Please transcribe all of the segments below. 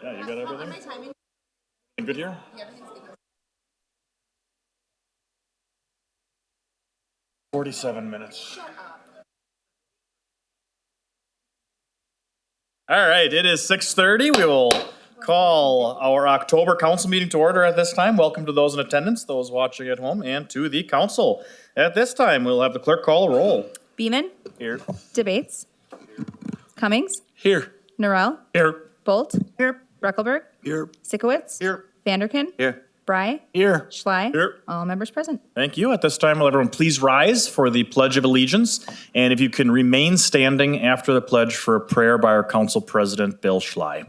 Yeah, you got How am I everything? timing? Good here? Yeah, everything's good. 47 minutes. Shut up. All right, it is 6:30. We will call our October council meeting to order at this time. Welcome to those in attendance, those watching at home, and to the council. At this time, we'll have the clerk call a roll. Beeman, Here. Debates, Cummings, Here. Norrell, Here. Bolt, Here. Breckelberg, Here. Sikowitz, Here. Vanderkin, Here. Bry, Here. Schley. Here. All members present. Thank you. At this time, will everyone please rise for the Pledge of Allegiance? And if you can remain standing after the pledge for a prayer by our council president, Bill Schley.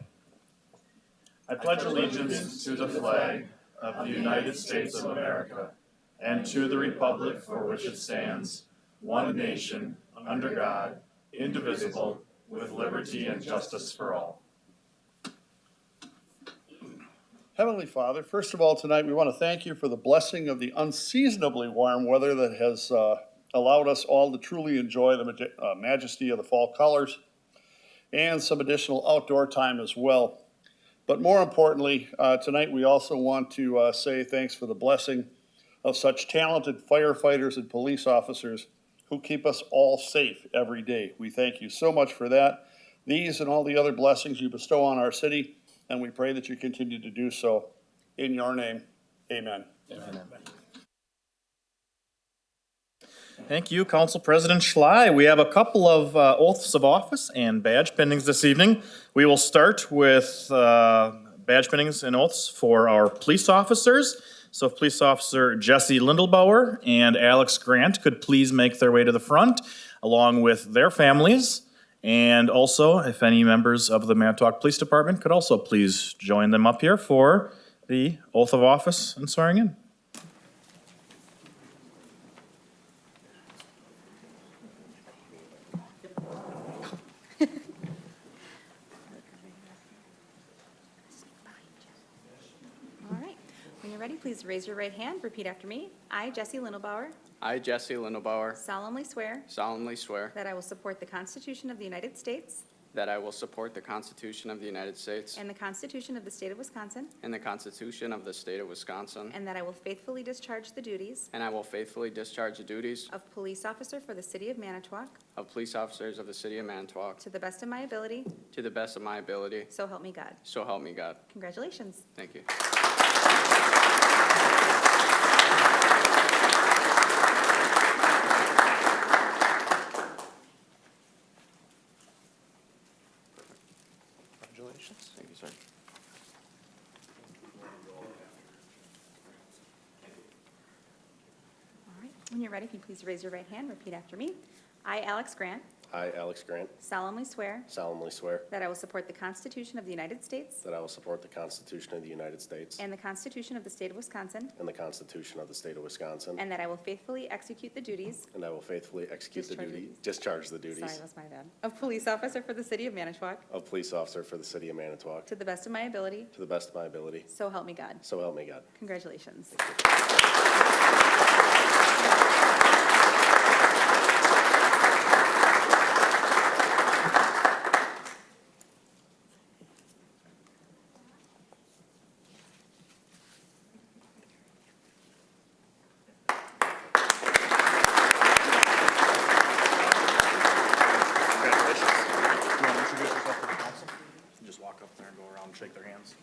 I pledge allegiance to the flag of the United States of America and to the republic for which it stands, one nation, under God, indivisible, with liberty and justice for all. Heavenly Father, first of all, tonight we want to thank you for the blessing of the unseasonably warm weather that has allowed us all to truly enjoy the majesty of the fall colors and some additional outdoor time as well. But more importantly, tonight we also want to say thanks for the blessing of such talented firefighters and police officers who keep us all safe every day. We thank you so much for that. These and all the other blessings you bestow on our city, and we pray that you continue to do so. In your name, amen. Amen. Thank you, Council President Schley. We have a couple of oaths of office and badge bindings this evening. We will start with badge bindings and oaths for our police officers. So if Police Officer Jesse Lindelbauer and Alex Grant could please make their way to the front, along with their families. And also, if any members of the Manitowoc Police Department could also please join them up here for the oath of office and swearing in. All right. When you're ready, please raise your right hand. Repeat after me. I, Jesse Lindelbauer, I, Jesse Lindelbauer, solemnly swear solemnly swear that I will support the Constitution of the United States that I will support the Constitution of the United States and the Constitution of the State of Wisconsin, and the Constitution of the State of Wisconsin, and that I will faithfully discharge the duties and I will faithfully discharge the duties of police officer for the City of Manitowoc of police officers of the City of Manitowoc to the best of my ability, to the best of my ability, so help me God. so help me God. Congratulations. Thank you. Congratulations. Thank you, sir. All right. When you're ready, can you please raise your right hand, repeat after me. I, Alex Grant, I, Alex Grant, solemnly swear solemnly swear that I will support the Constitution of the United States that I will support the Constitution of the United States and the Constitution of the State of Wisconsin, and the Constitution of the State of Wisconsin, and that I will faithfully execute the duties, and I will faithfully execute Discharge the duties sorry, that's my bad, of police officer for the City of Manitowoc of police officer for the City of Manitowoc to the best of my ability, to the best of my ability. so help me God. So help me God. Congratulations. Congratulations. You want to introduce yourself to the council? Just walk up there and go around and shake their hands.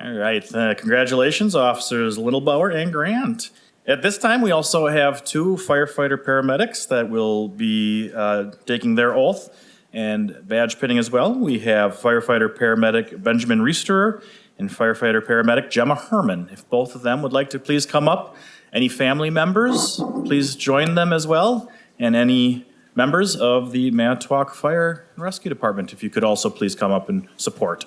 All right, congratulations, Officers Lindelbauer and Grant. At this time, we also have two firefighter paramedics that will be taking their oath and badge pinning as well. We have firefighter paramedic Benjamin Reisterer and firefighter paramedic Gemma Herman. If both of them would like to please come up. Any family members, please join them as well. And any members of the Manitowoc Fire and Rescue Department, if you could also please come up and support.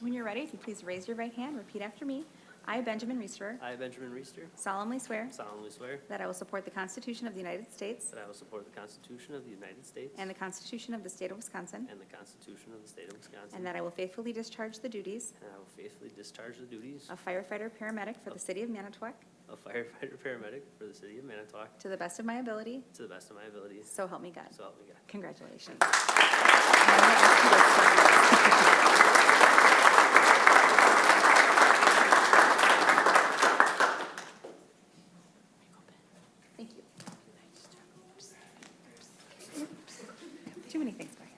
When you're ready, if you please raise your right hand, repeat after me. I, Benjamin Reister, I, Benjamin Reister, solemnly swear solemnly swear that I will support the Constitution of the United States that I will support the Constitution of the United States and the Constitution of the State of Wisconsin, and the Constitution of the State of Wisconsin, and that I will faithfully discharge the duties and I will faithfully discharge the duties of firefighter paramedic for the City of Manitowoc of firefighter paramedic for the City of Manitowoc to the best of my ability, to the best of my abilities. so help me God. So help me God. Congratulations. And I'm gonna ask you to stand. Thank you. Too many things going on.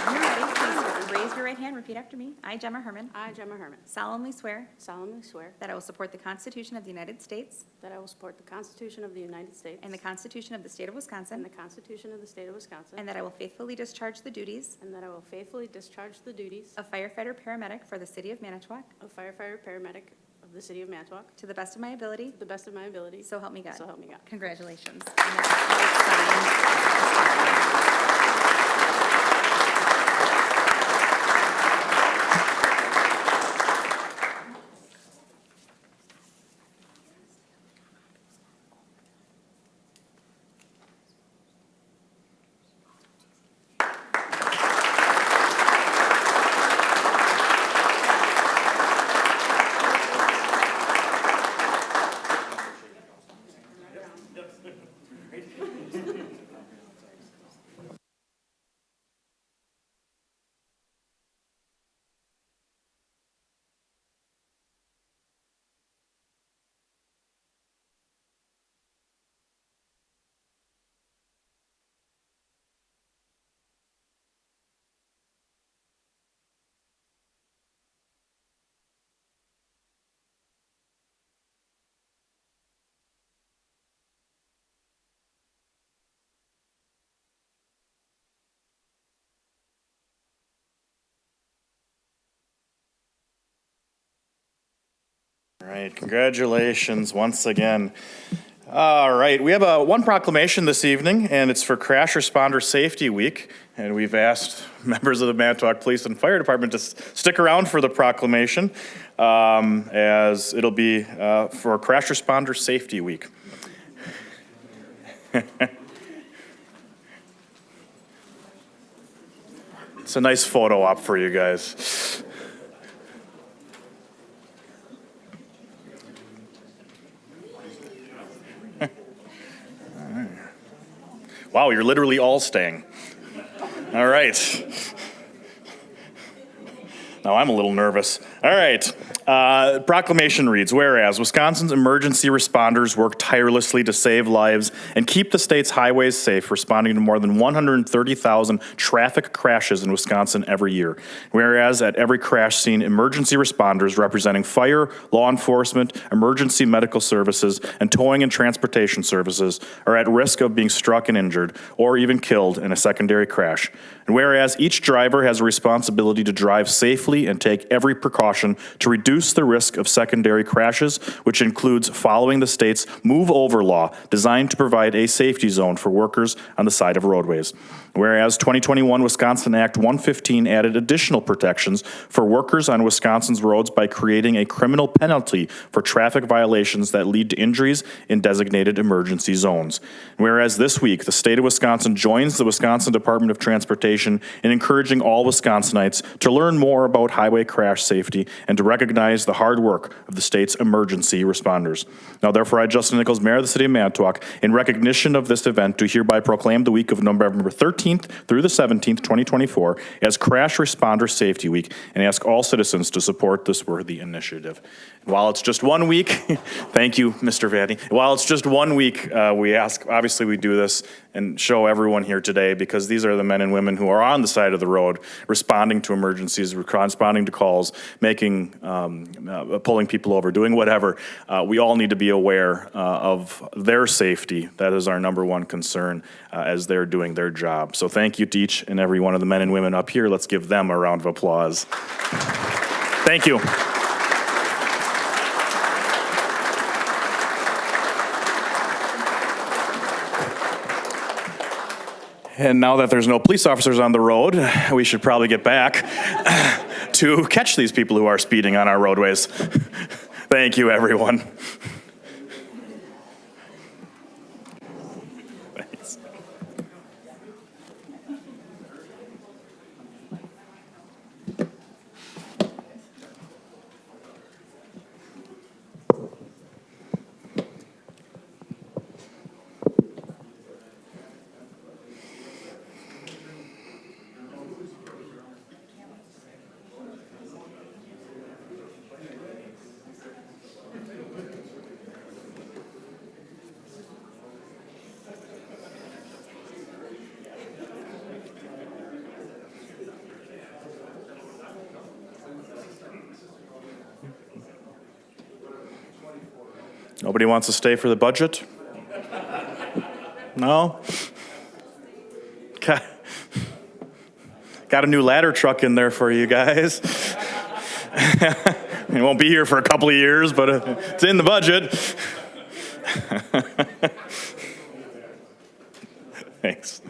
When you're ready, please raise your right hand, repeat after me. I, Gemma Herman, I, Gemma Herman, solemnly swear solemnly swear that I will support the Constitution of the United States that I will support the Constitution of the United States and the Constitution of the State of and Wisconsin, the Constitution of the State of Wisconsin, and that I will faithfully discharge the duties and that I will faithfully discharge the duties of firefighter paramedic for the City of Manitowoc of firefighter paramedic of the City of Manitowoc to the best of my ability, to the best of my ability. so help me God. So help me God. Congratulations. And I'll ask you to sign. All right, congratulations once again. All right, we have one proclamation this evening, and it's for Crash Responder Safety Week. And we've asked members of the Manitowoc Police and Fire Department to stick around for the proclamation, as it'll be for Crash Responder Safety Week. It's a nice photo op for you guys. Wow, you're literally all staying. All right. Now I'm a little nervous. All right. Proclamation reads, whereas Wisconsin's emergency responders work tirelessly to save lives and keep the state's highways safe, responding to more than 130,000 traffic crashes in Wisconsin every year. Whereas at every crash scene, emergency responders representing fire, law enforcement, emergency medical services, and towing and transportation services are at risk of being struck and injured or even killed in a secondary crash. And whereas each driver has a responsibility to drive safely and take every precaution to reduce the risk of secondary crashes, which includes following the state's Move Over law designed to provide a safety zone for workers on the side of roadways. Whereas 2021 Wisconsin Act 115 added additional protections for workers on Wisconsin's roads by creating a criminal penalty for traffic violations that lead to injuries in designated emergency zones. Whereas this week, the state of Wisconsin joins the Wisconsin Department of Transportation in encouraging all Wisconsinites to learn more about highway crash safety and to recognize the hard work of the state's emergency responders. Now, therefore, I, Justin Nichols, Mayor of the City of Manitowoc, in recognition of this event, do hereby proclaim the week of November 13th through the 17th, 2024, as Crash Responder Safety Week, and ask all citizens to support this worthy initiative. While it's just 1 week, thank you, Mr. Vanny. While it's just 1 week, we ask, obviously we do this and show everyone here today because these are the men and women who are on the side of the road, responding to emergencies, responding to calls, making, pulling people over, doing whatever. We all need to be aware of their safety. That is our number one concern as they're doing their job. So thank you to each and every one of the men and women up here. Let's give them a round of applause. Thank you. And now that there's no police officers on the road, we should probably get back to catch these people who are speeding on our roadways. Thank you, everyone. Thanks. Nobody wants to stay for the budget? No? Okay. Got a new ladder truck in there for you guys. It won't be here for a couple of years, but it's in the budget. Thanks.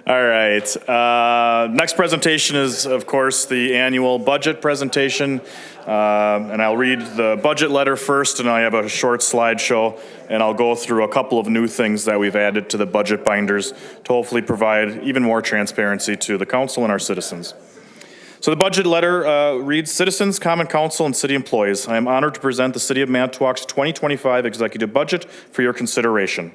All right. Next presentation is, of course, the annual budget presentation. And I'll read the budget letter first, and I have a short slideshow, and I'll go through a couple of new things that we've added to the budget binders to hopefully provide even more transparency to the council and our citizens. So the budget letter reads, Citizens, Common Council, and City Employees, I am honored to present the City of Manitowoc's 2025 executive budget for your consideration.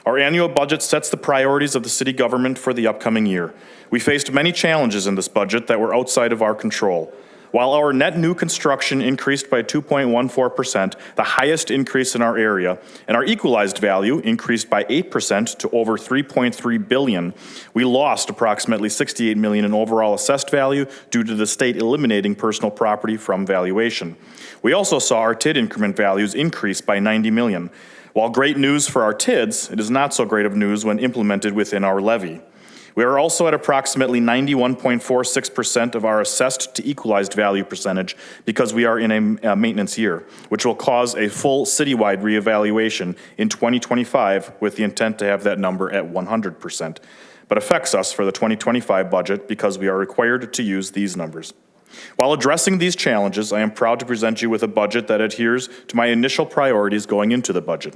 Our annual budget sets the priorities of the city government for the upcoming year. We faced many challenges in this budget that were outside of our control. While our net new construction increased by 2.14%, the highest increase in our area, and our equalized value increased by 8% to over $3.3 billion, we lost approximately $68 million in overall assessed value due to the state eliminating personal property from valuation. We also saw our TID increment values increase by $90 million. While great news for our TIDs, it is not so great of news when implemented within our levy. We are also at approximately 91.46% of our assessed to equalized value percentage because we are in a maintenance year, which will cause a full citywide reevaluation in 2025 with the intent to have that number at 100%, but affects us for the 2025 budget because we are required to use these numbers. While addressing these challenges, I am proud to present you with a budget that adheres to my initial priorities going into the budget.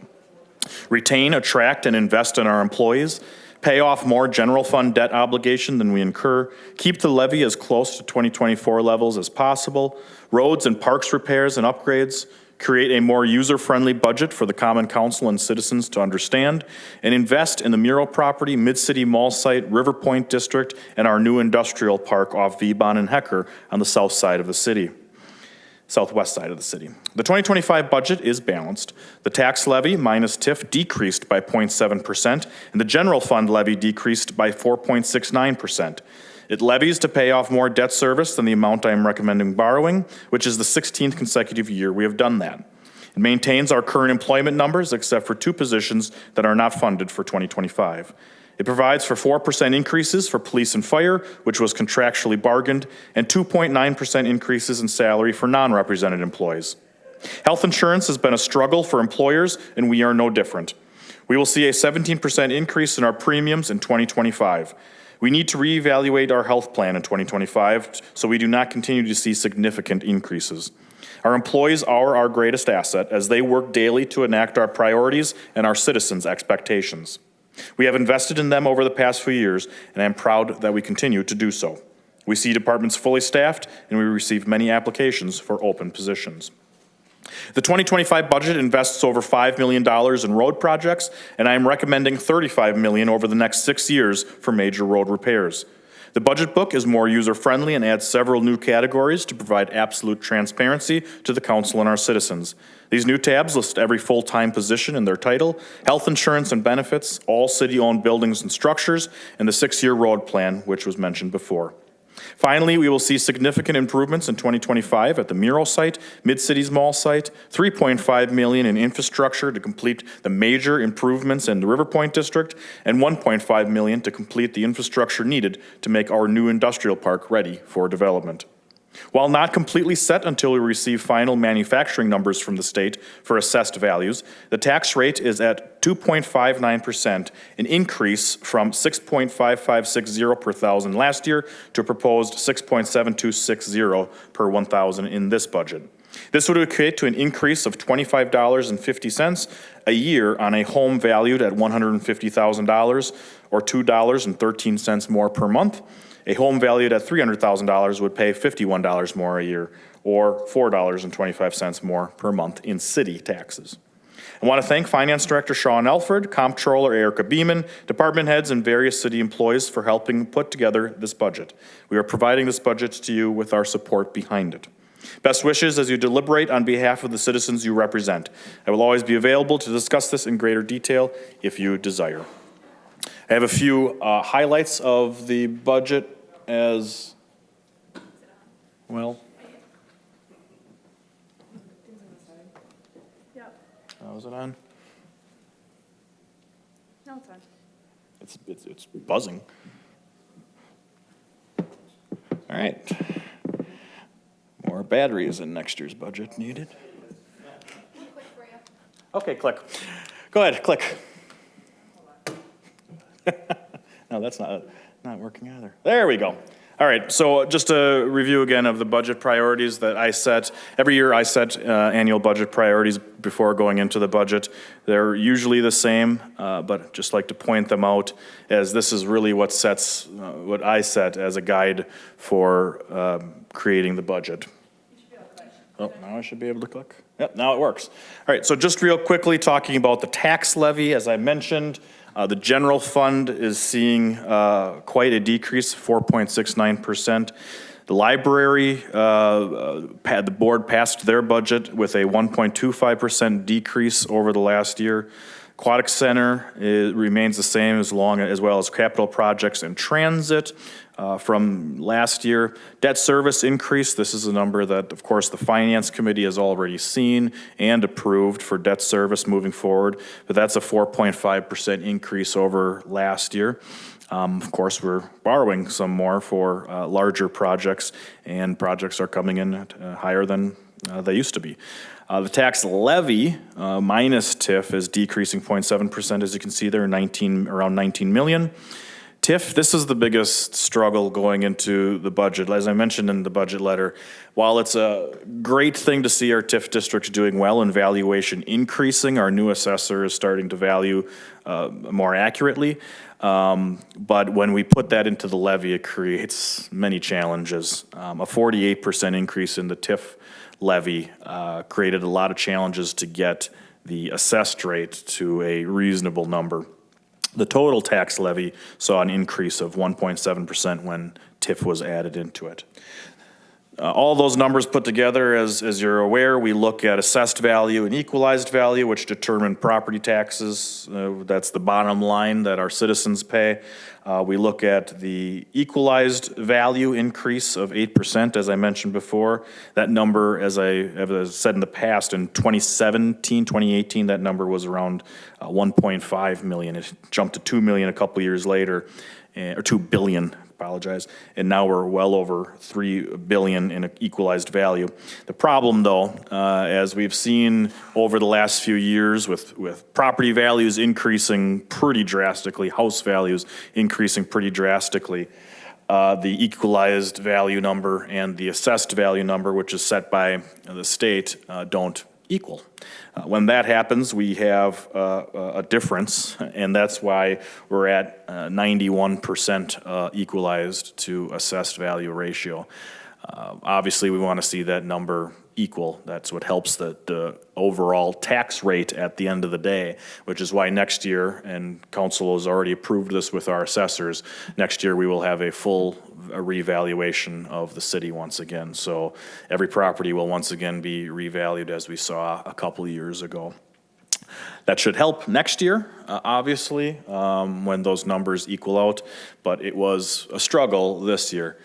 Retain, attract, and invest in our employees, pay off more general fund debt obligation than we incur, keep the levy as close to 2024 levels as possible, roads and parks repairs and upgrades, create a more user-friendly budget for the Common Council and citizens to understand, and invest in the Mural property, Mid-City Mall site, River Point District, and our new industrial park off Vebon and Hecker on the south side of the city. Southwest side of the city. The 2025 budget is balanced. The tax levy minus TIF decreased by 0.7%, and the general fund levy decreased by 4.69%. It levies to pay off more debt service than the amount I am recommending borrowing, which is the 16th consecutive year we have done that. It maintains our current employment numbers except for 2 positions that are not funded for 2025. It provides for 4% increases for police and fire, which was contractually bargained, and 2.9% increases in salary for non-represented employees. Health insurance has been a struggle for employers, and we are no different. We will see a 17% increase in our premiums in 2025. We need to reevaluate our health plan in 2025 so we do not continue to see significant increases. Our employees are our greatest asset as they work daily to enact our priorities and our citizens' expectations. We have invested in them over the past few years, and I am proud that we continue to do so. We see departments fully staffed, and we receive many applications for open positions. The 2025 budget invests over $5 million in road projects, and I am recommending $35 million over the next 6 years for major road repairs. The budget book is more user-friendly and adds several new categories to provide absolute transparency to the council and our citizens. These new tabs list every full-time position in their title, health insurance and benefits, all city-owned buildings and structures, and the 6-year road plan, which was mentioned before. Finally, we will see significant improvements in 2025 at the Mural site, Mid-Cities Mall site, $3.5 million in infrastructure to complete the major improvements in the River Point District, and $1.5 million to complete the infrastructure needed to make our new industrial park ready for development. While not completely set until we receive final manufacturing numbers from the state for assessed values, the tax rate is at 2.59%, an increase from 6.5560 per thousand last year to a proposed 6.7260 per 1,000 in this budget. This would equate to an increase of $25.50 a year on a home valued at $150,000, or $2.13 more per month. A home valued at $300,000 would pay $51 more a year, or $4.25 more per month in city taxes. I want to thank Finance Director Sean Alford, Comptroller Erica Beeman, department heads, and various city employees for helping put together this budget. We are providing this budget to you with our support behind it. Best wishes as you deliberate on behalf of the citizens you represent. I will always be available to discuss this in greater detail if you desire. I have a few highlights of the budget as well. How's it on? No, it's on. It's buzzing. All right. More batteries in next year's budget needed. Okay, click. Go ahead, click. No, that's not working either. There we go. All right, so just a review again of the budget priorities that I set. Every year I set annual budget priorities before going into the budget. They're usually the same, but just like to point them out as this is really what sets, what I set as a guide for creating the budget. Oh, now I should be able to click. Yep, now it works. All right, so just real quickly talking about the tax levy, as I mentioned, the general fund is seeing quite a decrease, 4.69%. The library, the board passed their budget with a 1.25% decrease over the last year. Aquatic Center remains the same as well as capital projects and transit from last year. Debt service increase, this is a number that, of course, the Finance Committee has already seen and approved for debt service moving forward, but that's a 4.5% increase over last year. Of course, we're borrowing some more for larger projects, and projects are coming in at higher than they used to be. The tax levy minus TIF is decreasing 0.7%, as you can see there, around 19 million. TIF, this is the biggest struggle going into the budget. As I mentioned in the budget letter, while it's a great thing to see our TIF districts doing well and valuation increasing, our new assessor is starting to value more accurately. But when we put that into the levy, it creates many challenges. A 48% increase in the TIF levy created a lot of challenges to get the assessed rate to a reasonable number. The total tax levy saw an increase of 1.7% when TIF was added into it. All those numbers put together, as you're aware, we look at assessed value and equalized value, which determine property taxes. That's the bottom line that our citizens pay. We look at the equalized value increase of 8%, as I mentioned before. That number, as I have said in the past, in 2017, 2018, that number was around 1.5 million. It jumped to 2 million a couple years later, or 2 billion. Apologize, and now we're well over 3 billion in equalized value. The problem, though, as we've seen over the last few years with property values increasing pretty drastically, house values increasing pretty drastically, the equalized value number and the assessed value number, which is set by the state, don't equal. When that happens, we have a difference, and that's why we're at 91% equalized to assessed value ratio. Obviously, we want to see that number equal. That's what helps the overall tax rate at the end of the day, which is why next year, and council has already approved this with our assessors, next year we will have a full revaluation of the city once again. So every property will once again be revalued as we saw a couple of years ago. That should help next year, obviously, when those numbers equal out, but it was a struggle this year.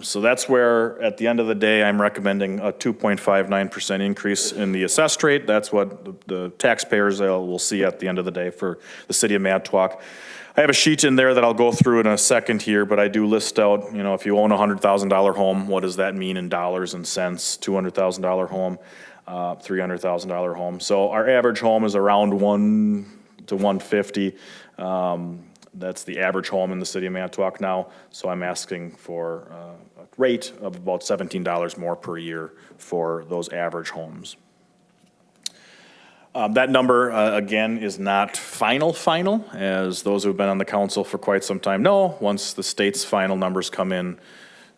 So that's where, at the end of the day, I'm recommending a 2.59% increase in the assessed rate. That's what the taxpayers will see at the end of the day for the city of Manitowoc. I have a sheet in there that I'll go through in a second here, but I do list out, if you own a $100,000 home, what does that mean in dollars and cents? $200,000 home, $300,000 home. So our average home is around 1 to 150. That's the average home in the city of Manitowoc now. So I'm asking for a rate of about $17 more per year for those average homes. That number, again, is not final, as those who've been on the council for quite some time know. Once the state's final numbers come in,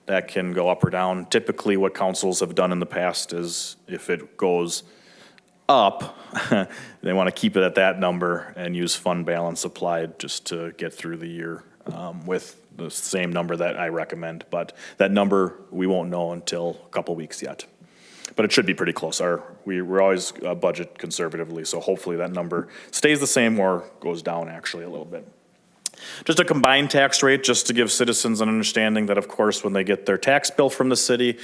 that can go up or down. Typically, what councils have done in the past is if it goes up, they want to keep it at that number and use fund balance applied just to get through the year with the same number that I recommend. But that number, we won't know until a couple weeks yet. But it should be pretty close. We're always budget conservatively, so hopefully that number stays the same or goes down actually a little bit. Just a combined tax rate, just to give citizens an understanding that, of course, when they get their tax bill from the city,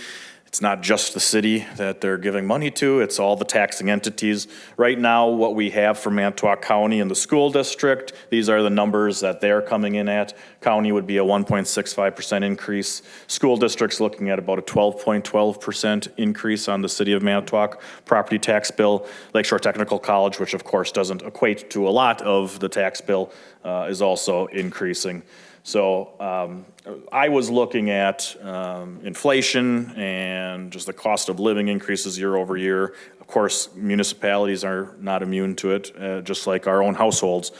it's not just the city that they're giving money to, it's all the taxing entities. Right now, what we have for Manitowoc County and the school district, these are the numbers that they're coming in at. County would be a 1.65% increase. School district's looking at about a 12.12% increase on the city of Manitowoc property tax bill. Lakeshore Technical College, which of course doesn't equate to a lot of the tax bill, is also increasing. So I was looking at inflation and just the cost of living increases year over year. Of course, municipalities are not immune to it, just like our own households.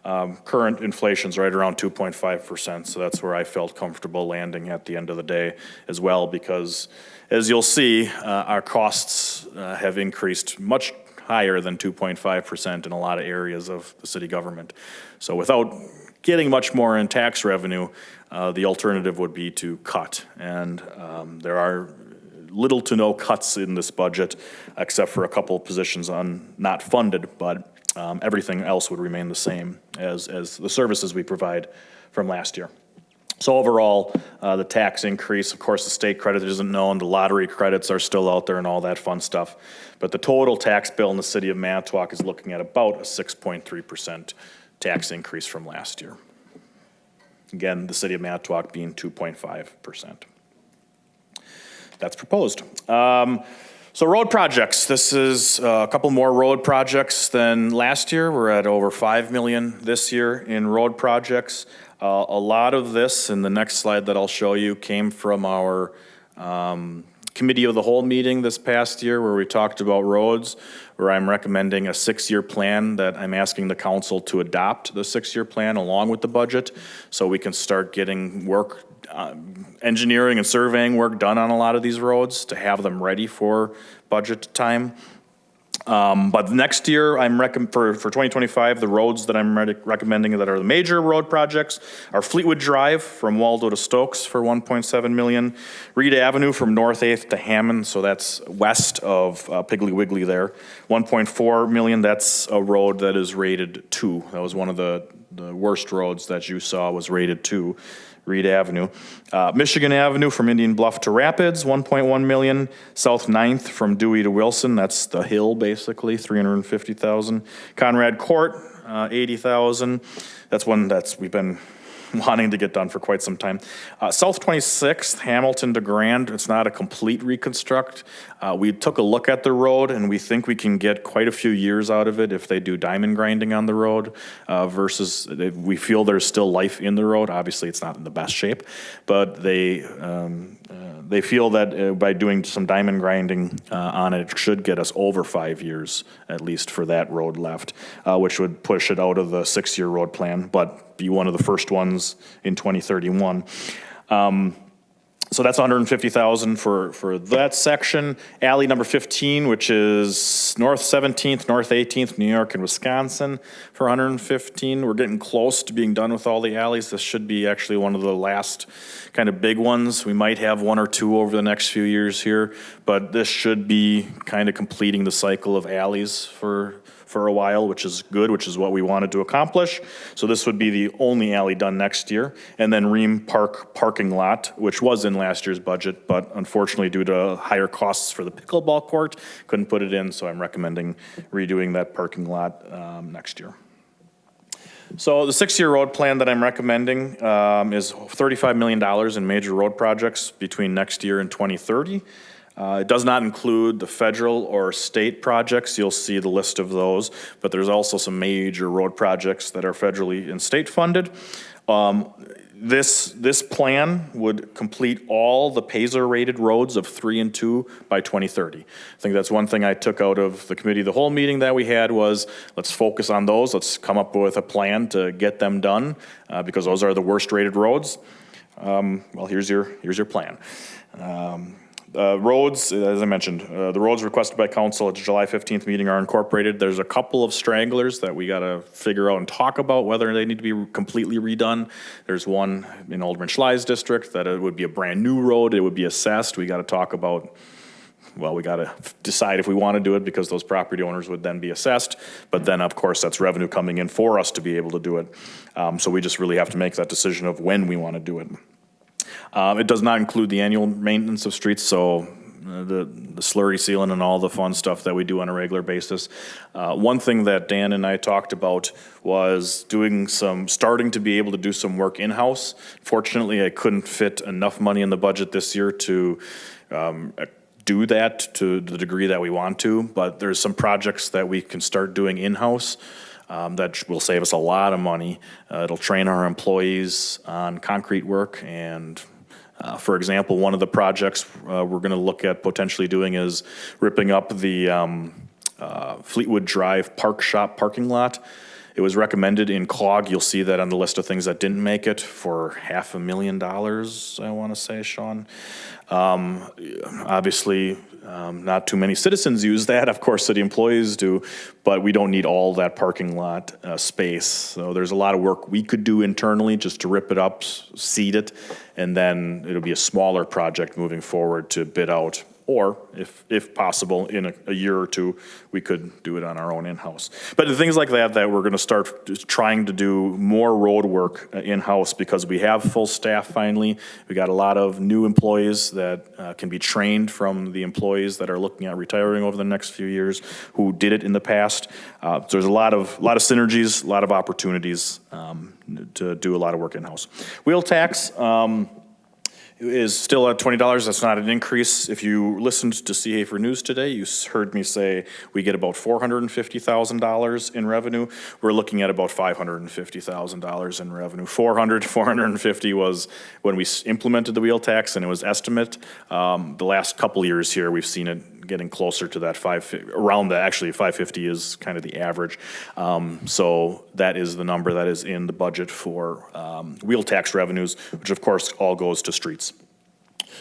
Current inflation's right around 2.5%, so that's where I felt comfortable landing at the end of the day as well, because as you'll see, our costs have increased much higher than 2.5% in a lot of areas of the city government. So without getting much more in tax revenue, the alternative would be to cut. And there are little to no cuts in this budget, except for a couple of positions on not funded, but everything else would remain the same as the services we provide from last year. So overall, the tax increase, of course, the state credit isn't known, the lottery credits are still out there and all that fun stuff. But the total tax bill in the city of Manitowoc is looking at about a 6.3% tax increase from last year. Again, the city of Manitowoc being 2.5%. That's proposed. So road projects, this is a couple more road projects than last year. We're at over 5 million this year in road projects. A lot of this, in the next slide that I'll show you, came from our committee of the whole meeting this past year where we talked about roads, where I'm recommending a 6-year plan that I'm asking the council to adopt the 6-year plan along with the budget so we can start getting work, engineering and surveying work done on a lot of these roads to have them ready for budget time. But next year, for 2025, the roads that I'm recommending that are the major road projects are Fleetwood Drive from Waldo to Stokes for 1.7 million, Reed Avenue from North 8th to Hammond, so that's west of Piggly Wiggly there, 1.4 million. That's a road that is rated 2. That was one of the worst roads that you saw was rated 2. Reed Avenue. Michigan Avenue from Indian Bluff to Rapids, 1.1 million. South 9th from Dewey to Wilson, that's the hill basically, 350,000. Conrad Court, 80,000. That's one we've been wanting to get done for quite some time. South 26th, Hamilton to Grand, it's not a complete reconstruct. We took a look at the road and we think we can get quite a few years out of it if they do diamond grinding on the road versus we feel there's still life in the road. Obviously, it's not in the best shape, but they feel that by doing some diamond grinding on it, it should get us over 5 years at least for that road left, which would push it out of the 6-year road plan, but be one of the first ones in 2031. So that's 150,000 for that section. Alley number 15, which is North 17th, North 18th, New York and Wisconsin for 115. We're getting close to being done with all the alleys. This should be actually one of the last kind of big ones. We might have 1 or 2 over the next few years here, but this should be kind of completing the cycle of alleys for a while, which is good, which is what we wanted to accomplish. So this would be the only alley done next year. And then Ream Park parking lot, which was in last year's budget, but unfortunately due to higher costs for the pickleball court, couldn't put it in, so I'm recommending redoing that parking lot next year. So the 6-year road plan that I'm recommending is $35 million in major road projects between next year and 2030. It does not include the federal or state projects. You'll see the list of those, but there's also some major road projects that are federally and state funded. This plan would complete all the PASER-rated roads of 3 and 2 by 2030. I think that's one thing I took out of the committee. The whole meeting that we had was, let's focus on those. Let's come up with a plan to get them done because those are the worst-rated roads. Well, here's your plan. Roads, as I mentioned, the roads requested by council at the July 15th meeting are incorporated. There's a couple of stragglers that we gotta figure out and talk about whether they need to be completely redone. There's one in Alderman Schley's district that it would be a brand new road. It would be assessed. We gotta talk about, well, we gotta decide if we wanna do it because those property owners would then be assessed. But then, of course, that's revenue coming in for us to be able to do it. So we just really have to make that decision of when we wanna do it. It does not include the annual maintenance of streets, so the slurry sealing and all the fun stuff that we do on a regular basis. One thing that Dan and I talked about was starting to be able to do some work in-house. Fortunately, I couldn't fit enough money in the budget this year to do that to the degree that we want to, but there's some projects that we can start doing in-house. That will save us a lot of money. It'll train our employees on concrete work and for example, one of the projects we're gonna look at potentially doing is ripping up the Fleetwood Drive Park Shop parking lot. It was recommended in COG, you'll see that on the list of things that didn't make it, for $500,000, I wanna say, Sean. Obviously, not too many citizens use that, of course city employees do, but we don't need all that parking lot space. So there's a lot of work we could do internally just to rip it up, seed it, and then it'll be a smaller project moving forward to bid out. Or if possible, in a year or two, we could do it on our own in-house. But the things like that we're gonna start trying to do more road work in-house because we have full staff finally. We got a lot of new employees that can be trained from the employees that are looking at retiring over the next few years who did it in the past. So there's a lot of synergies, a lot of opportunities to do a lot of work in-house. Wheel tax, is still at $20. That's not an increase. If you listened to CA4 News today, you heard me say we get about $450,000 in revenue. We're looking at about $550,000 in revenue. 450 was when we implemented the wheel tax and it was estimate. The last couple years here, we've seen it getting closer to that actually 550 is kind of the average. So that is the number that is in the budget for wheel tax revenues, which of course all goes to streets.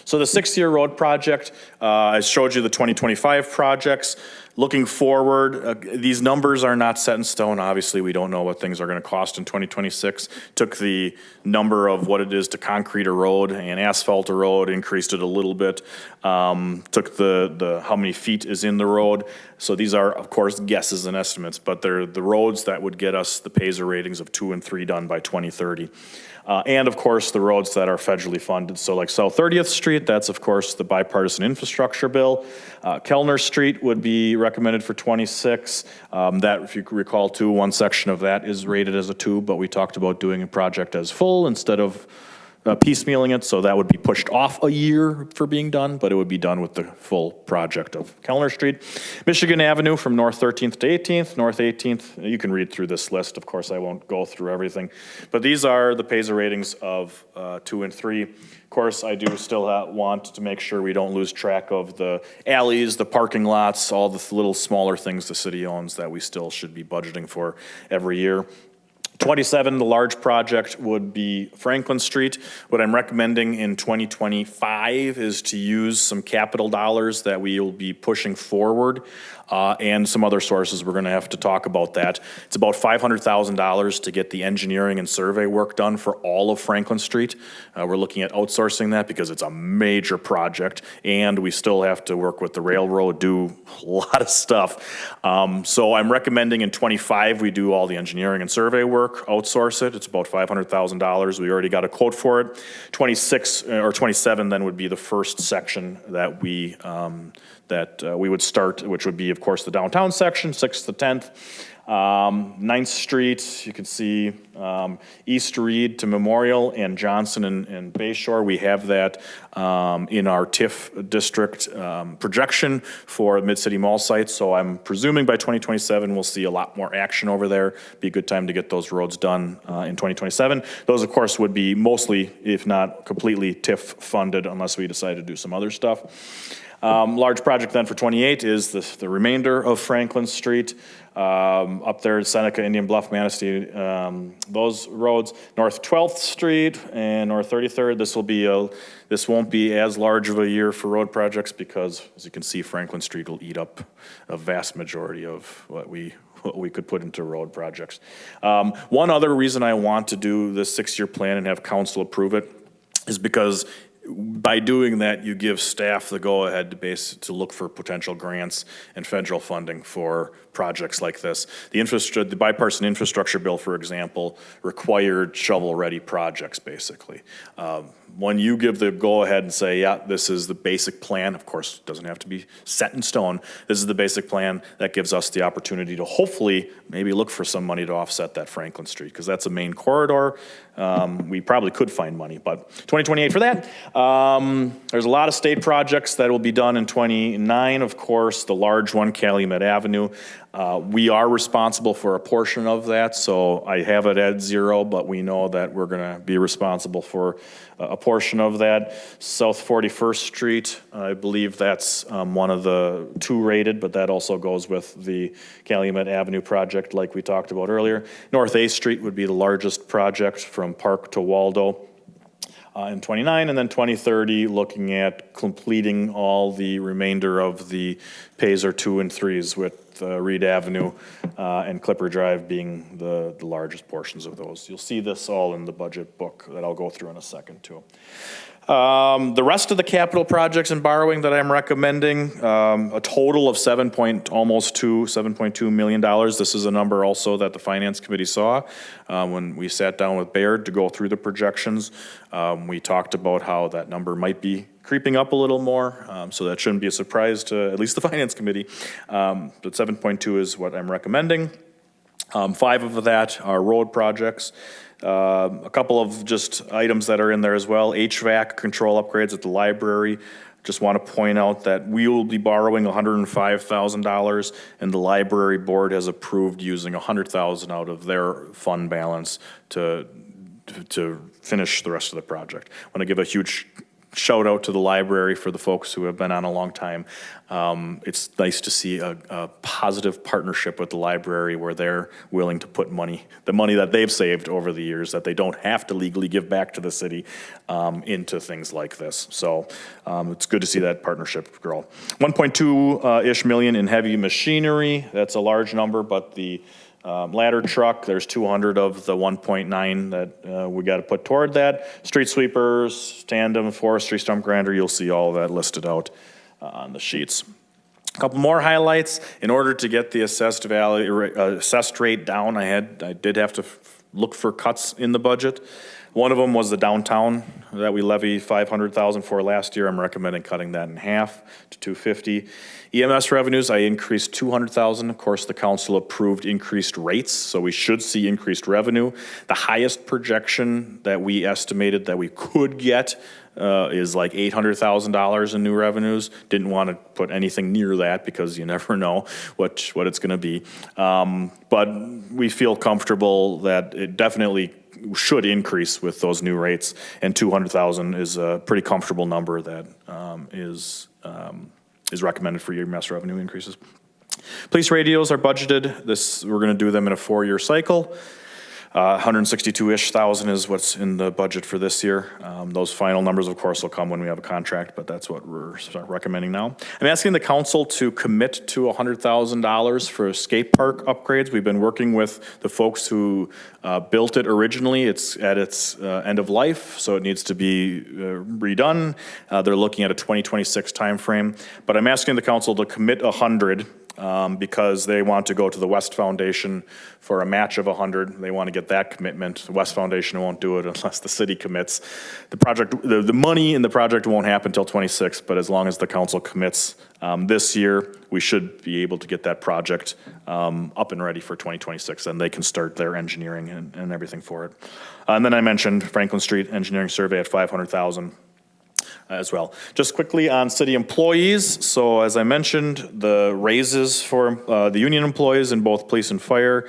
So the 6-year road project, I showed you the 2025 projects. Looking forward, these numbers are not set in stone. Obviously, we don't know what things are gonna cost in 2026. Took the number of what it is to concrete a road and asphalt a road, increased it a little bit. Took the how many feet is in the road. So these are, of course, guesses and estimates, but they're the roads that would get us the PASER ratings of 2 and 3 done by 2030. And of course, the roads that are federally funded. So like South 30th Street, that's of course the bipartisan infrastructure bill. Kellner Street would be recommended for 26. That, if you recall too, one section of that is rated as a 2, but we talked about doing a project as full instead of piecemealing it, so that would be pushed off a year for being done, but it would be done with the full project of Kellner Street. Michigan Avenue from North 13th to 18th, North 18th, you can read through this list, of course I won't go through everything, but these are the PASER ratings of 2 and 3. Of course, I do still want to make sure we don't lose track of the alleys, the parking lots, all the little smaller things the city owns that we still should be budgeting for every year. 27, the large project would be Franklin Street. What I'm recommending in 2025 is to use some capital dollars that we will be pushing forward and some other sources. We're gonna have to talk about that. It's about $500,000 to get the engineering and survey work done for all of Franklin Street. We're looking at outsourcing that because it's a major project, and we still have to work with the railroad, do a lot of stuff. So I'm recommending in '25, we do all the engineering and survey work, outsource it. It's about $500,000. We already got a quote for it. 26 or 27 then would be the first section that we would start, which would be, of course, the downtown section, 6th to 10th. 9th Street, you can see East Reed to Memorial and Johnson and Bay Shore. We have that in our TIF district projection for Mid-City Mall sites. So I'm presuming by 2027, we'll see a lot more action over there. Be a good time to get those roads done in 2027. Those, of course, would be mostly, if not completely, TIF funded unless we decide to do some other stuff. Large project then for 28 is the remainder of Franklin Street. Up there, Seneca, Indian Bluff, Manistee, those roads, North 12th Street and North 33rd. This won't be as large of a year for road projects because, as you can see, Franklin Street will eat up a vast majority of what we could put into road projects. One other reason I want to do this 6-year plan and have council approve it is because by doing that, you give staff the go-ahead to look for potential grants and federal funding for projects like this. The bipartisan infrastructure bill, for example, required shovel-ready projects, basically. When you give the go-ahead and say, yeah, this is the basic plan, of course, it doesn't have to be set in stone. This is the basic plan that gives us the opportunity to hopefully maybe look for some money to offset that Franklin Street, because that's a main corridor. We probably could find money, but 2028 for that. There's a lot of state projects that will be done in 29, of course, the large one, Calumet Avenue. We are responsible for a portion of that, so I have it at 0, but we know that we're gonna be responsible for a portion of that. South 41st Street, I believe that's one of the 2 rated, but that also goes with the Calumet Avenue project like we talked about earlier. North 8th Street would be the largest project from Park to Waldo. In 29, and then 2030, looking at completing all the remainder of the Pazer 2 and 3s with Reed Avenue and Clipper Drive being the largest portions of those. You'll see this all in the budget book that I'll go through in a second too. The rest of the capital projects and borrowing that I'm recommending, a total of $7.2 million. This is a number also that the Finance Committee saw when we sat down with Baird to go through the projections. We talked about how that number might be creeping up a little more, so that shouldn't be a surprise to at least the Finance Committee. But 7.2 is what I'm recommending. 5 of that are road projects. A couple of just items that are in there as well. HVAC control upgrades at the library. Just want to point out that we will be borrowing $105,000, and the library board has approved using $100,000 out of their fund balance to finish the rest of the project. I want to give a huge shout out to the library for the folks who have been on a long time. It's nice to see a positive partnership with the library where they're willing to put the money that they've saved over the years that they don't have to legally give back to the city into things like this. So it's good to see that partnership grow. 1.2-ish million in heavy machinery. That's a large number, but the ladder truck, there's 200 of the 1.9 that we got to put toward that. Street sweepers, tandem, forestry, stump grinder, you'll see all of that listed out on the sheets. A couple more highlights. In order to get the assessed rate down, I did have to look for cuts in the budget. One of them was the downtown that we levied $500,000 for last year. I'm recommending cutting that in half to $250,000. EMS revenues, I increased $200,000. Of course, the council approved increased rates, so we should see increased revenue. The highest projection that we estimated that we could get is like $800,000 in new revenues. Didn't want to put anything near that because you never know what it's going to be. But we feel comfortable that it definitely should increase with those new rates, and 200,000 is a pretty comfortable number that is recommended for EMS revenue increases. Police radios are budgeted. We're going to do them in a 4-year cycle. 162-ish thousand is what's in the budget for this year. Those final numbers, of course, will come when we have a contract, but that's what we're recommending now. I'm asking the council to commit to $100,000 for skate park upgrades. We've been working with the folks who built it originally. It's at its end of life, so it needs to be redone. They're looking at a 2026 timeframe, but I'm asking the council to commit 100 because they want to go to the West Foundation for a match of 100. They want to get that commitment. The West Foundation won't do it unless the city commits. The project, the money in the project won't happen until 26, but as long as the council commits this year, we should be able to get that project up and ready for 2026, and they can start their engineering and everything for it. And then I mentioned Franklin Street engineering survey at $500,000. As well. Just quickly on city employees. So as I mentioned, the raises for the union employees in both police and fire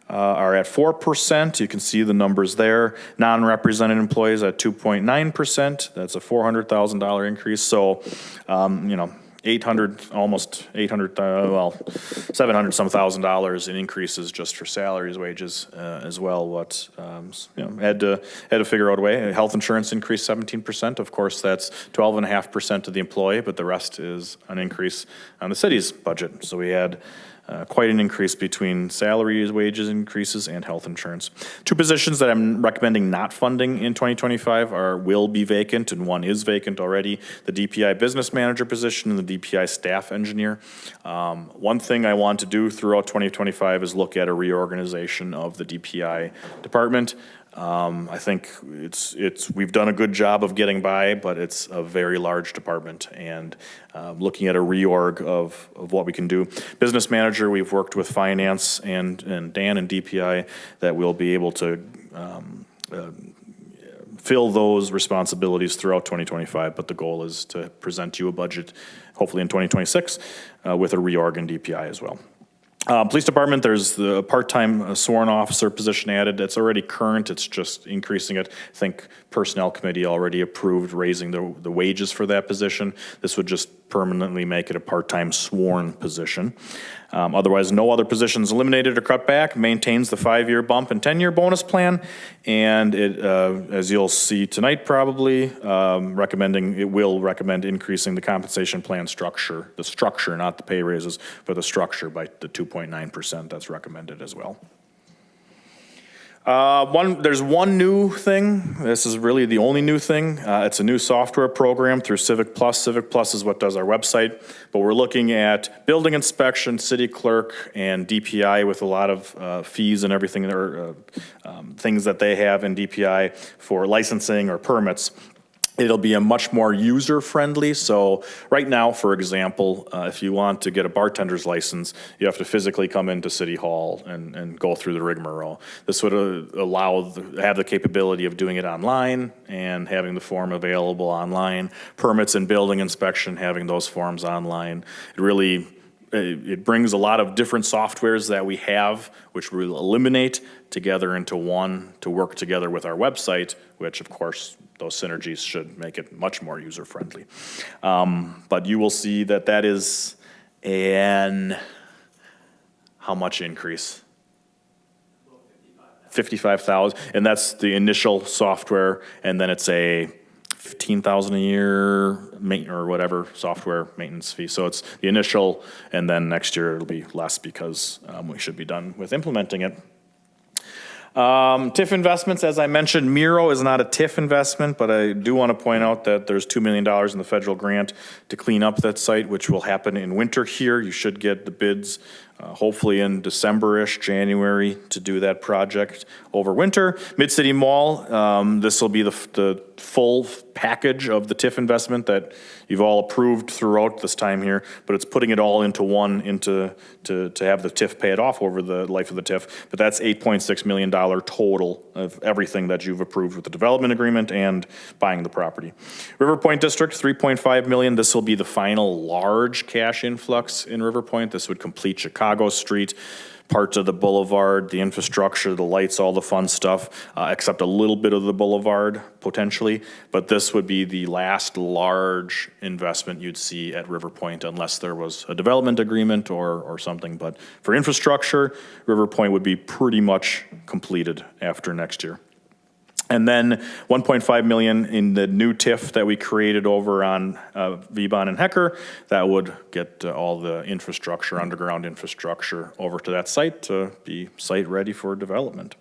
are at 4%. You can see the numbers there. Non-represented employees at 2.9%. That's a $400,000 increase. So, 800, almost 800, 700 some $1,000 in increases just for salaries, wages as well. What, had to figure out a way. Health insurance increased 17%. Of course, that's 12.5% of the employee, but the rest is an increase on the city's budget. So we had quite an increase between salaries, wages increases, and health insurance. Two positions that I'm recommending not funding in 2025 will be vacant, and one is vacant already, the DPI business manager position and the DPI staff engineer. One thing I want to do throughout 2025 is look at a reorganization of the DPI department. I think we've done a good job of getting by, but it's a very large department, and looking at a reorg of what we can do. Business manager, we've worked with finance and Dan and DPI that we'll be able to fill those responsibilities throughout 2025, but the goal is to present you a budget, hopefully in 2026, with a reorg in DPI as well. Police department, there's the part-time sworn officer position added. It's already current. It's just increasing it. I think personnel committee already approved raising the wages for that position. This would just permanently make it a part-time sworn position. Otherwise, no other positions eliminated or cut back. Maintains the 5-year bump and 10-year bonus plan. And it, as you'll see tonight probably, it will recommend increasing the compensation plan structure, the structure, not the pay raises, but the structure by the 2.9%. That's recommended as well. There's one new thing. This is really the only new thing. It's a new software program through Civic Plus. Civic Plus is what does our website, but we're looking at building inspection, city clerk, and DPI with a lot of fees and everything, or things that they have in DPI for licensing or permits. It'll be a much more user-friendly. So right now, for example, if you want to get a bartender's license, you have to physically come into City Hall and go through the rigmarole. This would have the capability of doing it online and having the form available online. Permits and building inspection, having those forms online. It brings a lot of different softwares that we have, which we'll eliminate together into one to work together with our website, which of course those synergies should make it much more user-friendly. But you will see that is how much increase? 55,000, and that's the initial software, and then it's a 15,000 a year or whatever software maintenance fee. So it's the initial, and then next year it'll be less because we should be done with implementing it. TIF investments, as I mentioned, Miro is not a TIF investment, but I do want to point out that there's $2 million in the federal grant to clean up that site, which will happen in winter here. You should get the bids hopefully in December-ish, January, to do that project over winter. Mid-City Mall, this will be the full package of the TIF investment that you've all approved throughout this time here, but it's putting it all into one, to have the TIF pay it off over the life of the TIF. But that's $8.6 million total of everything that you've approved with the development agreement and buying the property. River Point District, $3.5 million. This will be the final large cash influx in River Point. This would complete Chicago. Chicago Street, parts of the boulevard, the infrastructure, the lights, all the fun stuff, except a little bit of the boulevard potentially. But this would be the last large investment you'd see at River Point unless there was a development agreement or something. But for infrastructure, River Point would be pretty much completed after next year. And then 1.5 million in the new TIF that we created over on Vebon and Hecker. That would get all the infrastructure, underground infrastructure over to that site to be site ready for development.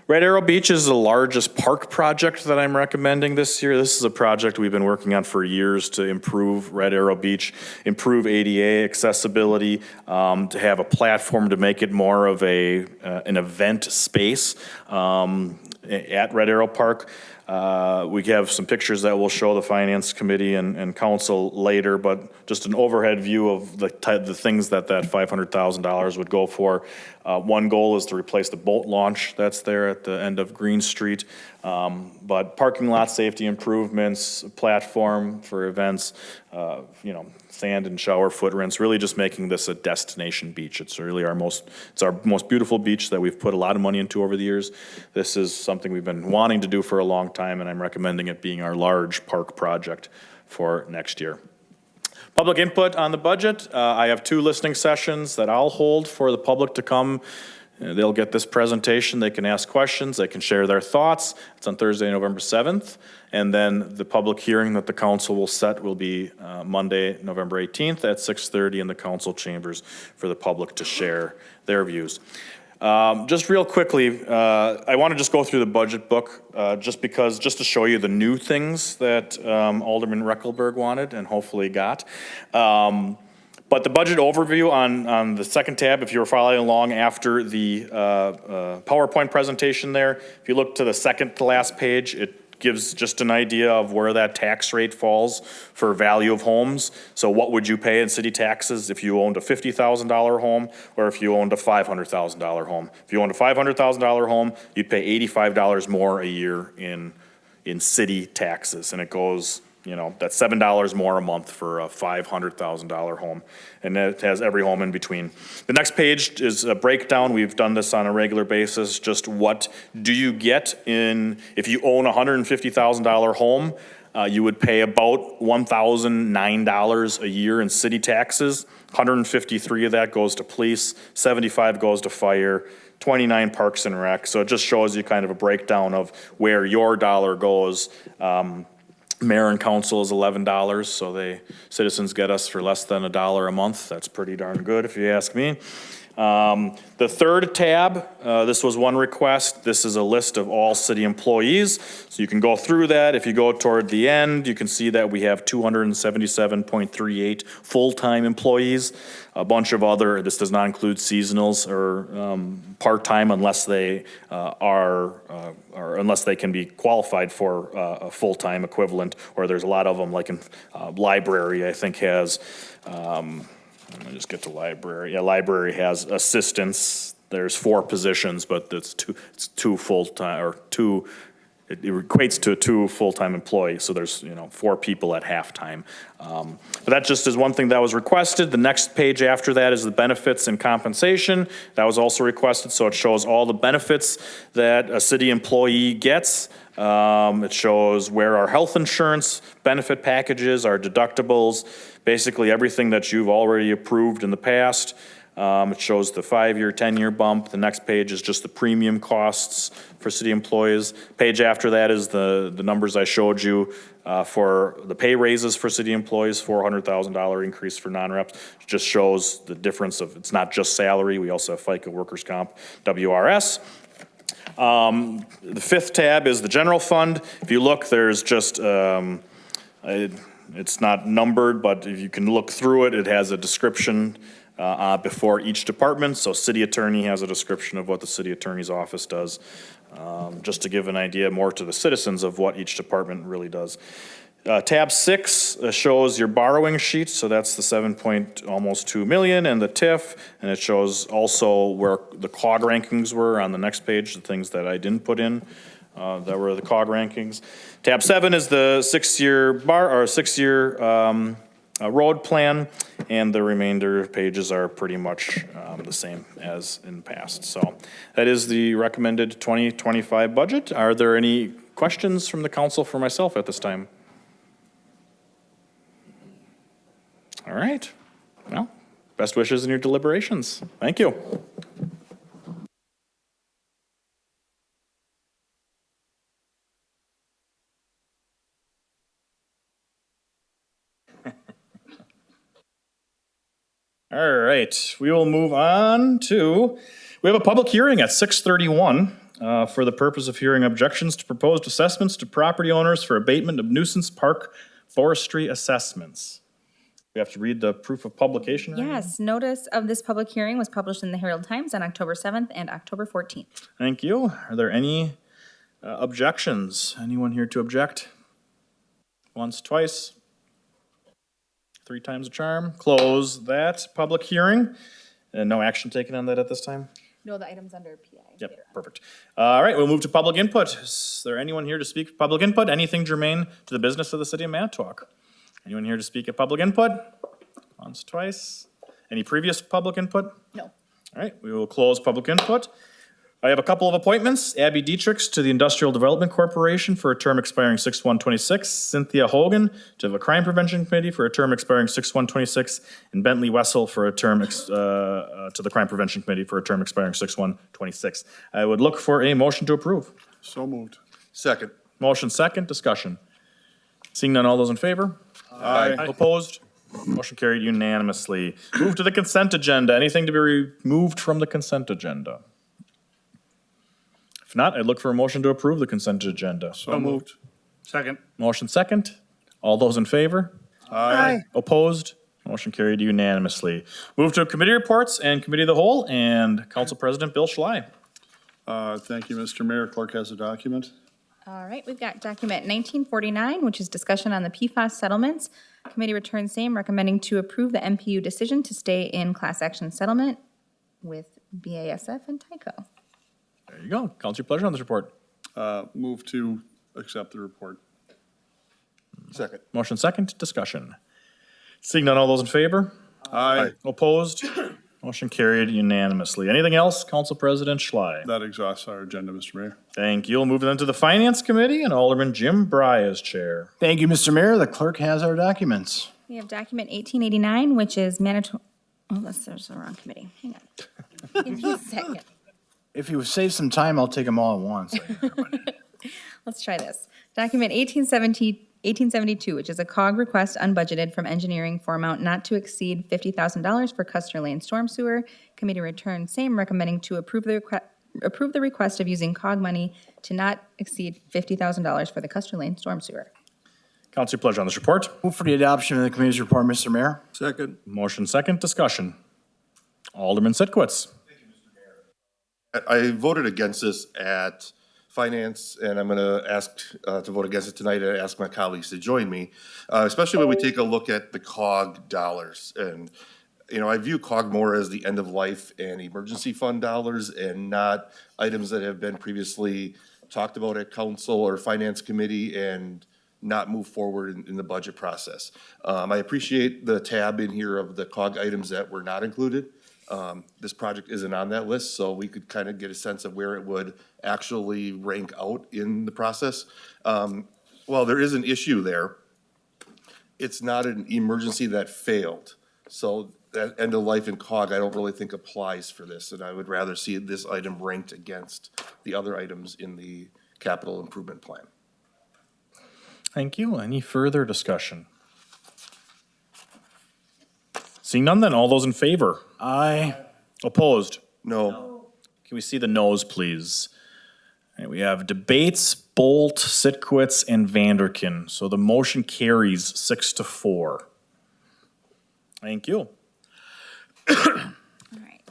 Red Arrow Beach is the largest park project that I'm recommending this year. This is a project we've been working on for years to improve Red Arrow Beach, improve ADA accessibility, to have a platform to make it more of an event space at Red Arrow Park. We have some pictures that will show the finance committee and council later, but just an overhead view of the things that $500,000 would go for. One goal is to replace the boat launch that's there at the end of Green Street. But parking lot safety improvements, platform for events, sand and shower foot rinse, really just making this a destination beach. It's really our most beautiful beach that we've put a lot of money into over the years. This is something we've been wanting to do for a long time, and I'm recommending it being our large park project for next year. Public input on the budget. I have 2 listening sessions that I'll hold for the public to come. They'll get this presentation, they can ask questions, they can share their thoughts. It's on Thursday, November 7th. And then the public hearing that the council will set will be Monday, November 18th at 6:30 in the council chambers for the public to share their views. Just real quickly, I want to just go through the budget book just to show you the new things that Alderman Reckelberg wanted and hopefully got. But the budget overview on the second tab, if you were following along after the PowerPoint presentation there, if you look to the second to last page, it gives just an idea of where that tax rate falls for value of homes. So what would you pay in city taxes if you owned a $50,000 home or if you owned a $500,000 home? If you owned a $500,000 home, you'd pay $85 more a year in city taxes, and it goes, that's $7 more a month for a $500,000 home, and it has every home in between. The next page is a breakdown. We've done this on a regular basis. Just what do you get if you own a $150,000 home, you would pay about $1,009 a year in city taxes. 153 of that goes to police, 75 goes to fire, 29 parks and rec. So it just shows you kind of a breakdown of where your dollar goes. Mayor and council is $11, so citizens get us for less than $1 a month. That's pretty darn good if you ask me. The third tab, this was one request. This is a list of all city employees. So you can go through that. If you go toward the end, you can see that we have 277.38 full-time employees. A bunch of this does not include seasonals or part-time unless they unless they can be qualified for a full-time equivalent, or there's a lot of them, like in library, I think has, let me just get to library. Yeah, library has assistants. There's 4 positions, but it's two full-time, or two, it equates to 2 full-time employees. So there's, 4 people at halftime. But that just is one thing that was requested. The next page after that is the benefits and compensation. That was also requested, so it shows all the benefits that a city employee gets. It shows where our health insurance benefit packages, our deductibles, basically everything that you've already approved in the past. It shows the 5-year, 10-year bump. The next page is just the premium costs for city employees. Page after that is the numbers I showed you for the pay raises for city employees, $400,000 increase for non-reps. It just shows the difference of, it's not just salary. We also have FICA, workers' comp, WRS. The 5th tab is the general fund. If you look, there's just, it's not numbered, but if you can look through it, it has a description before each department. So city attorney has a description of what the city attorney's office does, just to give an idea more to the citizens of what each department really does. Tab 6 shows your borrowing sheet, so that's the almost 2 million, and the TIF, and it shows also where the COG rankings were on the next page, the things that I didn't put in that were the COG rankings. Tab 7 is the 6-year road plan, and the remainder pages are pretty much the same as in the past. So that is the recommended 2025 budget. Are there any questions from the council for myself at this time? All right. Well, best wishes in your deliberations. Thank you. All right, we will move on to, we have a public hearing at 6:31 for the purpose of hearing objections to proposed assessments to property owners for abatement of nuisance park forestry assessments. We have to read the proof of publication? right? Yes, notice of this public hearing was published in the Herald Times on October 7th and October 14th. Thank you. Are there any objections? Anyone here to object? Once, twice? Three times a charm. Close that public hearing. And no action taken on that at this time? No, the item's under PI. Yep, perfect. All right, we'll move to public input. Is there anyone here to speak for public input? Anything germane to the business of the city of Manitowoc? Anyone here to speak at public input? Once, twice? Any previous public input? No. All right, we will close public input. I have a couple of appointments. Abby Dietrichs to the Industrial Development Corporation for a term expiring 6/1/26. Cynthia Hogan to the Crime Prevention Committee for a term expiring 6/1/26. And Bentley Wessel for a term to the Crime Prevention Committee for a term expiring 6/1/26. I would look for a motion to approve. So moved. Second. Motion second, discussion. Seeing none, all those in favor? Aye. Opposed? Motion carried unanimously. Move to the consent agenda. Anything to be removed from the consent agenda? If not, I'd look for a motion to approve the consent agenda. So moved. Second. Motion second. All those in favor? Aye. Opposed? Motion carried unanimously. Move to committee reports and committee of the whole, and Council President Bill Schley. Thank you, Mr. Mayor. Clerk has a document. All right, we've got document 1949, which is discussion on the PFAS settlements. Committee returns same, recommending to approve the MPU decision to stay in class action settlement with BASF and Tyco. There you go. Council, your pleasure on this report. Move to accept the report. Second. Motion second, discussion. Seeing none, all those in favor? Aye. Opposed? Motion carried unanimously. Anything else, Council President Schley? That exhausts our agenda, Mr. Mayor. Thank you. We'll move then to the Finance Committee, and Alderman Jim Bry is chair. Thank you, Mr. Mayor. The clerk has our documents. We have document 1889, which is Manitowoc, oh, there's the wrong committee. Hang on. Give me a second. If you save some time, I'll take them all at once. Let's try this. Document 1872, which is a COG request unbudgeted from engineering for amount not to exceed $50,000 for Custer Lane Storm Sewer. Committee return same, recommending to approve the request of using COG money to not exceed $50,000 for the Custer Lane Storm Sewer. Council, your pleasure on this report. Move for the adoption of the committee's report, Mr. Mayor. Second. Motion second, discussion. Alderman Sitkowitz. I voted against this at Finance, and I'm going to ask to vote against it tonight and ask my colleagues to join me, especially when we take a look at the COG dollars. And, you know, I view COG more as the end-of-life and emergency fund dollars and not items that have been previously talked about at council or finance committee and not move forward in the budget process. I appreciate the tab in here of the COG items that were not included. This project isn't on that list, so we could kind of get a sense of where it would actually rank out in the process. Well, there is an issue there. It's not an emergency that failed. So that end of life in COG, I don't really think applies for this, and I would rather see this item ranked against the other items in the capital improvement plan. Thank you. Any further discussion? Seeing none, then all those in favor? Aye. Opposed? No. Can we see the noes, please? And we have Debates, Bolt, Sitkowitz, and Vanderkin. So the motion carries 6-4. Thank you. All right.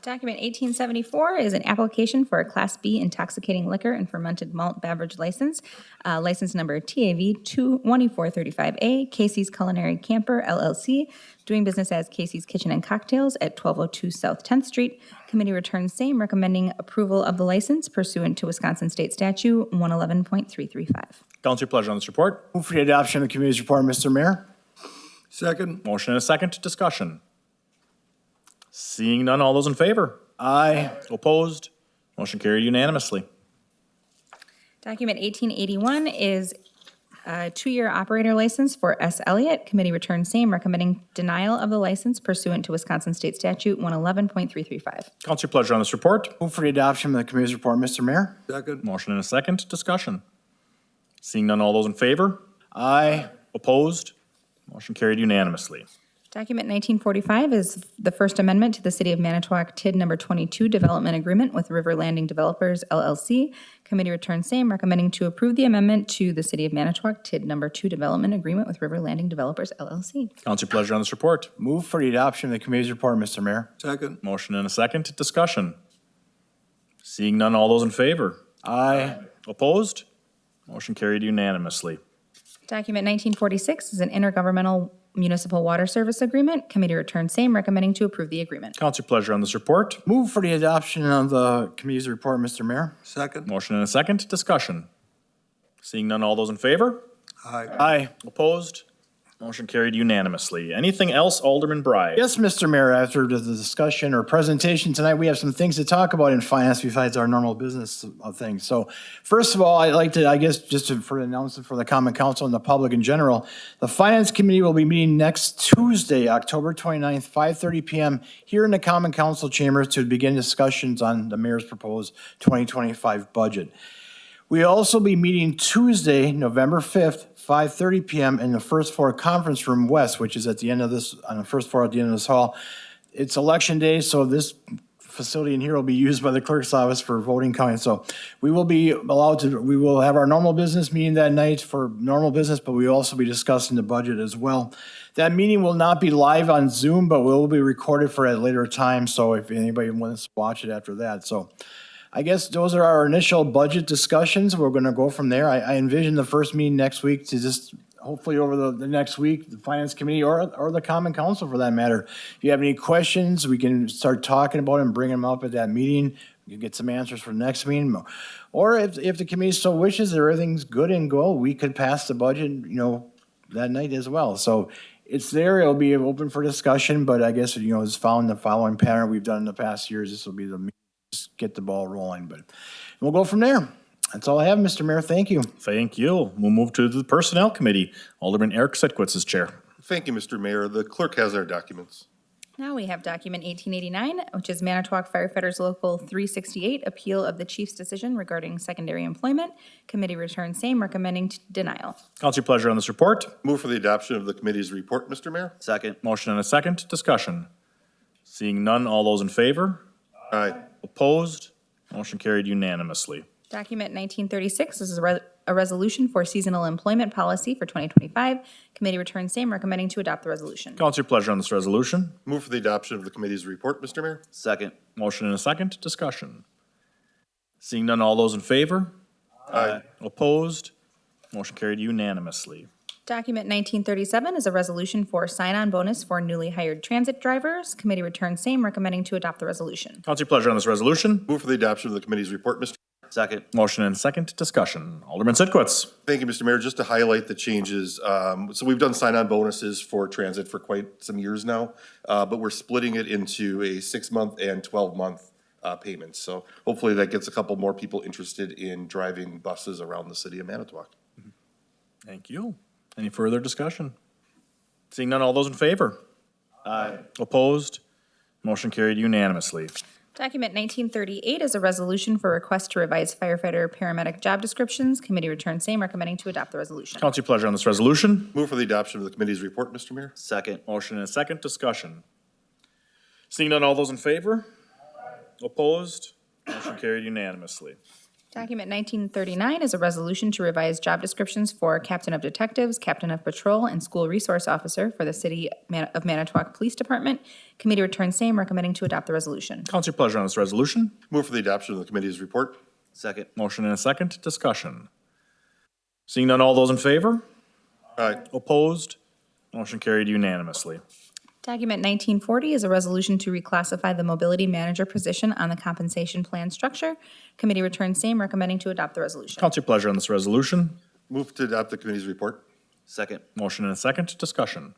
Document 1874 is an application for a Class B intoxicating liquor and fermented malt beverage license. License number TAV 2435A, Casey's Culinary Camper LLC, doing business as Casey's Kitchen and Cocktails at 1202 South 10th Street. Committee returns same, recommending approval of the license pursuant to Wisconsin State Statute 111.335. Council, your pleasure on this report. Move for the adoption of the committee's report, Mr. Mayor. Second. Motion and a second, discussion. Seeing none, all those in favor? Aye. Opposed? Motion carried unanimously. Document 1881 is a two-year operator license for S. Elliott. Committee returns same, recommending denial of the license pursuant to Wisconsin State Statute 111.335. Council, your pleasure on this report. Move for the adoption of the committee's report, Mr. Mayor. Second. Motion and a second, discussion. Seeing none, all those in favor? Aye. Opposed? Motion carried unanimously. Document 1945 is the First Amendment to the City of Manitowoc TID number 22 Development Agreement with River Landing Developers LLC. Committee returns same, recommending to approve the amendment to the City of Manitowoc TID number 2 Development Agreement with River Landing Developers LLC. Council, your pleasure on this report. Move for the adoption of the committee's report, Mr. Mayor. Second. Motion and a second, discussion. Seeing none, all those in favor? Aye. Opposed? Motion carried unanimously. Document 1946 is an intergovernmental municipal water service agreement. Committee returns same, recommending to approve the agreement. Council, your pleasure on this report. Move for the adoption of the committee's report, Mr. Mayor. Second. Motion and a second, discussion. Seeing none, all those in favor? Aye. Aye. Opposed? Motion carried unanimously. Anything else, Alderman Bry? Yes, Mr. Mayor, after the discussion or presentation tonight, we have some things to talk about in finance besides our normal business of things. So first of all, I'd like to, I guess, for an announcement for the common council and the public in general, the Finance Committee will be meeting next Tuesday, October 29th, 5:30 PM here in the common council chambers to begin discussions on the mayor's proposed 2025 budget. We'll also be meeting Tuesday, November 5th, 5:30 PM in the first floor conference room west, which is at the end of this, on the first floor at the end of this hall. It's election day, so this facility in here will be used by the clerk's office for voting counting. So we will have our normal business meeting that night for normal business, but we will also be discussing the budget as well. That meeting will not be live on Zoom, but will be recorded for a later time, so if anybody wants to watch it after that. So I guess those are our initial budget discussions. We're going to go from there. I envision the first meeting next week to just, hopefully over the next week, the Finance Committee or the Common Council for that matter. If you have any questions, we can start talking about them and bring them up at that meeting. You can get some answers for the next meeting. Or if the committee so wishes, everything's good and go, we could pass the budget, that night as well. So it's there. It'll be open for discussion, but I guess, it's following the following pattern we've done in the past years. This will be just get the ball rolling, but we'll go from there. That's all I have, Mr. Mayor. Thank you. Thank you. We'll move to the Personnel Committee. Alderman Eric Sitkwitz is chair. Thank you, Mr. Mayor. The clerk has our documents. Now we have document 1889, which is Manitowoc Firefighters Local 368, appeal of the chief's decision regarding secondary employment. Committee returns same, recommending denial. Council, your pleasure on this report. Move for the adoption of the committee's report, Mr. Mayor. Second. Motion and a second, discussion. Seeing none, all those in favor? Aye. Opposed? Motion carried unanimously. Document 1936 is a resolution for seasonal employment policy for 2025. Committee returns same, recommending to adopt the resolution. Council, your pleasure on this resolution. Move for the adoption of the committee's report, Mr. Mayor. Second. Motion and a second, discussion. Seeing none, all those in favor? Aye. Opposed? Motion carried unanimously. Document 1937 is a resolution for sign-on bonus for newly hired transit drivers. Committee returns same, recommending to adopt the resolution. Council, your pleasure on this resolution. Move for the adoption of the committee's report, Mr. Second. Motion and a second, discussion. Alderman Sitkwitz. Thank you, Mr. Mayor. Just to highlight the changes, so we've done sign-on bonuses for transit for quite some years now, but we're splitting it into a 6-month and 12-month payments. So hopefully that gets a couple more people interested in driving buses around the city of Manitowoc. Thank you. Any further discussion? Seeing none, all those in favor? Aye. Opposed? Motion carried unanimously. Document 1938 is a resolution for request to revise firefighter/paramedic job descriptions. Committee returns same, recommending to adopt the resolution. Council, your pleasure on this resolution. Move for the adoption of the committee's report, Mr. Mayor. Second. Motion and a second, discussion. Seeing none, all those in favor? Opposed? Motion carried unanimously. Document 1939 is a resolution to revise job descriptions for Captain of Detectives, Captain of Patrol, and School Resource Officer for the City of Manitowoc Police Department. Committee returns same, recommending to adopt the resolution. Council, your pleasure on this resolution. Move for the adoption of the committee's report. Second. Motion and a second, discussion. Seeing none, all those in favor? Aye. Opposed? Motion carried unanimously. Document 1940 is a resolution to reclassify the mobility manager position on the compensation plan structure. Committee returns same, recommending to adopt the resolution. Council, your pleasure on this resolution. Move to adopt the committee's report. Second. Motion and a second, discussion.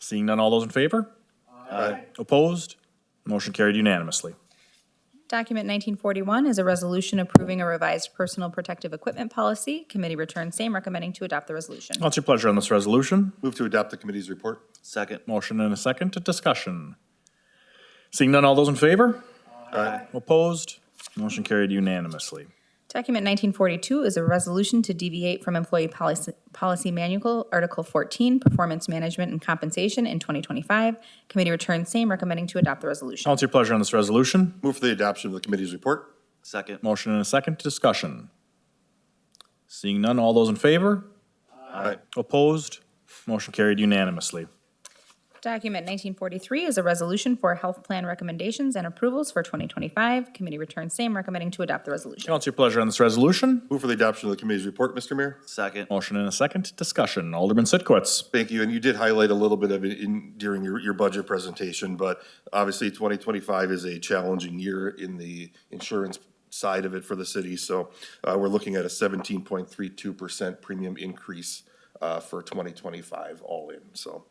Seeing none, all those in favor? Aye. Opposed? Motion carried unanimously. Document 1941 is a resolution approving a revised personal protective equipment policy. Committee returns same, recommending to adopt the resolution. What's your pleasure on this resolution? Move to adopt the committee's report. Second. Motion and a second to discussion. Seeing none, all those in favor? Aye. Opposed? Motion carried unanimously. Document 1942 is a resolution to deviate from Employee Policy Manual, Article 14, Performance Management and Compensation in 2025. Committee returns same, recommending to adopt the resolution. What's your pleasure on this resolution? Move for the adoption of the committee's report. Second. Motion and a second to discussion. Seeing none, all those in favor? Aye. Opposed? Motion carried unanimously. Document 1943 is a resolution for health plan recommendations and approvals for 2025. Committee returns same, recommending to adopt the resolution. What's your pleasure on this resolution? Move for the adoption of the committee's report, Mr. Mayor. Second. Motion and a second discussion. Alderman Sitkowitz. Thank you, and you did highlight a little bit of it during your budget presentation, but obviously 2025 is a challenging year in the insurance side of it for the city, so we're looking at a 17.32% premium increase for 2025 all in, so.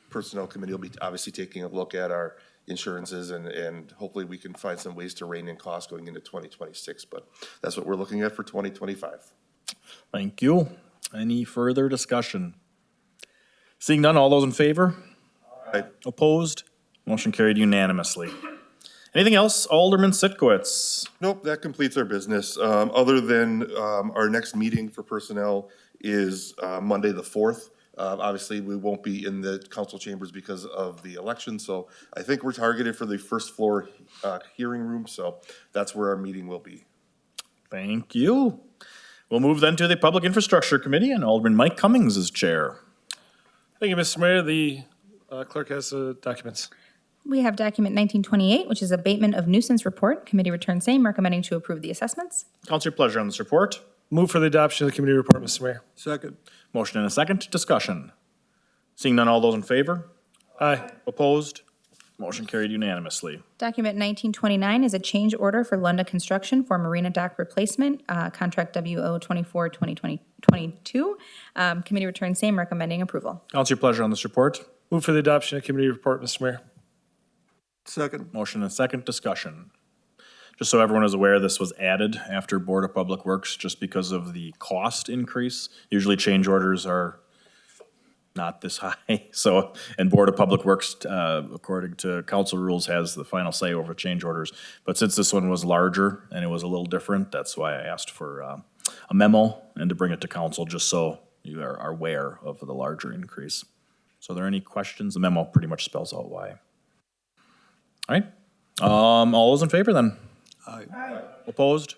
Personnel Committee will be obviously taking a look at our insurances and hopefully we can find some ways to rein in costs going into 2026, but that's what we're looking at for 2025. Thank you. Any further discussion? Seeing none, all those in favor? Aye. Opposed? Motion carried unanimously. Anything else, Alderman Sitkowitz? Nope, that completes our business. Other than our next meeting for personnel is Monday, the 4th. Obviously, we won't be in the council chambers because of the election, so I think we're targeted for the first floor hearing room, so that's where our meeting will be. Thank you. We'll move then to the Public Infrastructure Committee, and Alderman Mike Cummings is chair. Thank you, Mr. Mayor. The clerk has the documents. We have document 1928, which is abatement of nuisance report. Committee returns same, recommending to approve the assessments. Council, your pleasure on this report. Move for the adoption of the committee report, Mr. Mayor. Second. Motion and a second, discussion. Seeing none, all those in favor? Aye. Opposed? Motion carried unanimously. Document 1929 is a change order for Lunda Construction for Marina Dock Replacement, contract WO 24-2022. Committee returns same, recommending approval. Council, your pleasure on this report. Move for the adoption of committee report, Mr. Mayor. Second. Motion and second, discussion. Just so everyone is aware, this was added after Board of Public Works just because of the cost increase. Usually change orders are not this high, so, and Board of Public Works, according to council rules, has the final say over change orders. But since this one was larger and it was a little different, that's why I asked for a memo and to bring it to council, just so you are aware of the larger increase. So are there any questions? The memo pretty much spells out why. All right, all those in favor then? Aye. Opposed?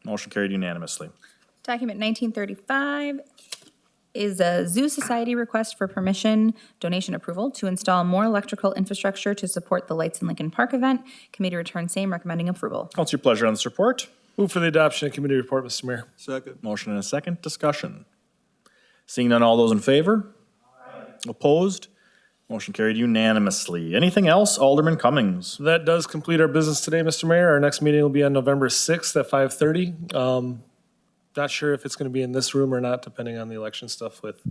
Motion carried unanimously. Document 1935 is a Zoo Society request for permission, donation approval to install more electrical infrastructure to support the Lights in Lincoln Park event. Committee returns same, recommending approval. What's your pleasure on this report? Move for the adoption of committee report, Mr. Mayor. Second. Motion and a second, discussion. Seeing none, all those in favor? Opposed? Motion carried unanimously. Anything else, Alderman Cummings? That does complete our business today, Mr. Mayor. Our next meeting will be on November 6th at 5:30. Not sure if it's going to be in this room or not, depending on the election stuff with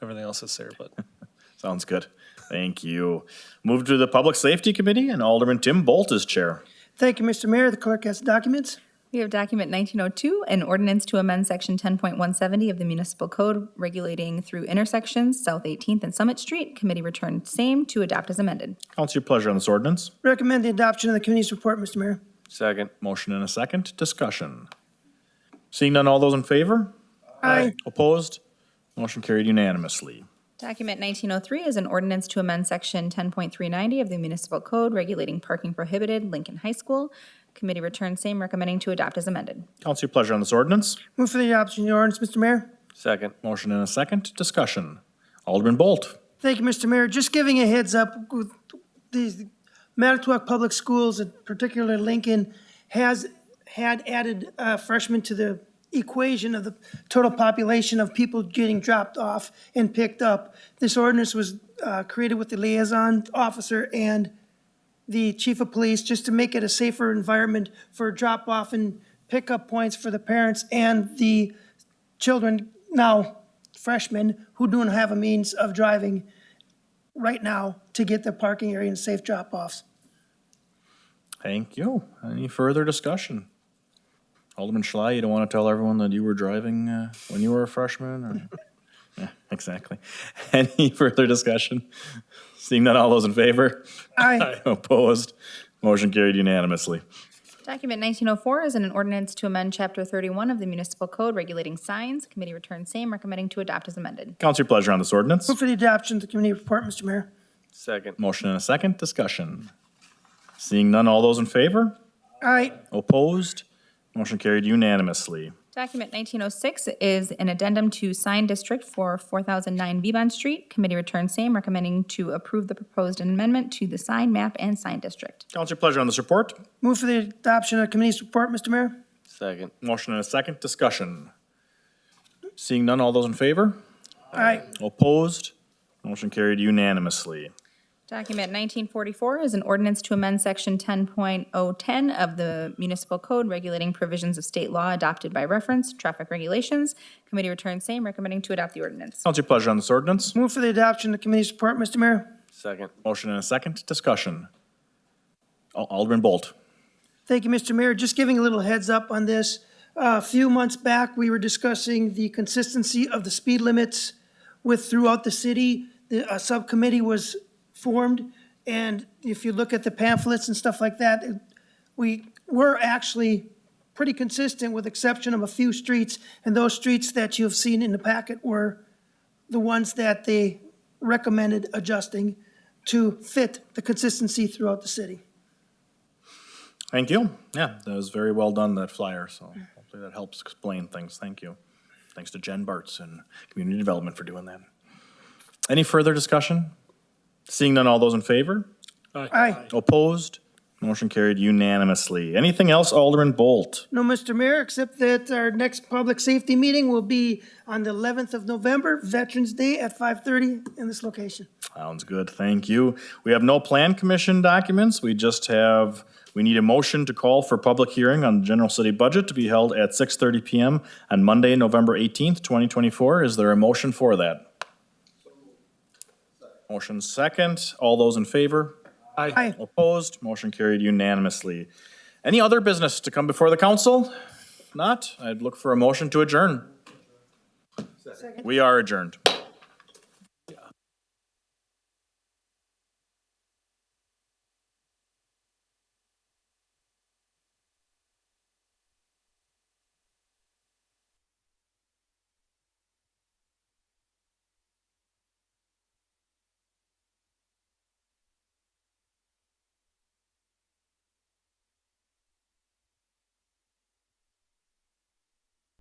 everything else that's there, but. Sounds good. Thank you. Move to the Public Safety Committee, and Alderman Tim Bolt is chair. Thank you, Mr. Mayor. The clerk has the documents. We have document 1902, an ordinance to amend section 10.170 of the municipal code regulating through intersections, South 18th and Summit Street. Committee returned same to adopt as amended. Council, your pleasure on this ordinance. Recommend the adoption of the committee's report, Mr. Mayor. Second. Motion and a second, discussion. Seeing none, all those in favor? Aye. Opposed? Motion carried unanimously. Document 1903 is an ordinance to amend section 10.390 of the municipal code regulating parking prohibited, Lincoln High School. Committee returned same, recommending to adopt as amended. Council, your pleasure on this ordinance. Move for the adoption of the ordinance, Mr. Mayor. Second. Motion and a second, discussion. Alderman Bolt. Thank you, Mr. Mayor. Just giving a heads up, with the Manitowoc Public Schools, in particular Lincoln, had added freshmen to the equation of the total population of people getting dropped off and picked up. This ordinance was created with the liaison officer and the chief of police, just to make it a safer environment for drop-off and pickup points for the parents and the children, now freshmen, who don't have a means of driving. right now to get the parking area and safe drop-offs. Thank you. Any further discussion? Alderman Schley, you don't want to tell everyone that you were driving when you were a freshman, or? Yeah, exactly. Any further discussion? Seeing none, all those in favor? Aye. Opposed? Motion carried unanimously. Document 1904 is an ordinance to amend Chapter 31 of the Municipal Code regulating signs. Committee returns same, recommending to adopt as amended. Council, your pleasure on this ordinance. Move for the adoption of the committee report, Mr. Mayor. Second. Motion and a second, discussion. Seeing none, all those in favor? Aye. Opposed? Motion carried unanimously. Document 1906 is an addendum to sign district for 4009 Beebon Street. Committee returns same, recommending to approve the proposed amendment to the sign map and sign district. Council, your pleasure on this report. Move for the adoption of the committee's report, Mr. Mayor. Second. Motion and a second, discussion. Seeing none, all those in favor? Aye. Opposed? Motion carried unanimously. Document 1944 is an ordinance to amend Section 10.010 of the Municipal Code regulating provisions of state law adopted by reference, traffic regulations. Committee returns same, recommending to adopt the ordinance. Council, your pleasure on this ordinance. Move for the adoption of the committee's report, Mr. Mayor. Second. Motion and a second, discussion. Alderman Bolt. Thank you, Mr. Mayor. Just giving a little heads up on this. A few months back, we were discussing the consistency of the speed limits throughout the city. A subcommittee was formed, and if you look at the pamphlets and stuff like that, we were actually pretty consistent with exception of a few streets, and those streets that you've seen in the packet were the ones that they recommended adjusting to fit the consistency throughout the city. Thank you. Yeah, that was very well done, that flyer, so hopefully that helps explain things. Thank you. Thanks to Jen Bartz and Community Development for doing that. Any further discussion? Seeing none, all those in favor? Aye. Opposed? Motion carried unanimously. Anything else, Alderman Bolt? No, Mr. Mayor, except that our next public safety meeting will be on the 11th of November, Veterans Day at 5:30 in this location. Sounds good, thank you. We have no plan commission documents. We need a motion to call for public hearing on the general city budget to be held at 6:30 PM on Monday, November 18th, 2024. Is there a motion for that? Motion second. All those in favor? Aye. Opposed? Motion carried unanimously. Any other business to come before the council? Not? I'd look for a motion to adjourn. We are adjourned.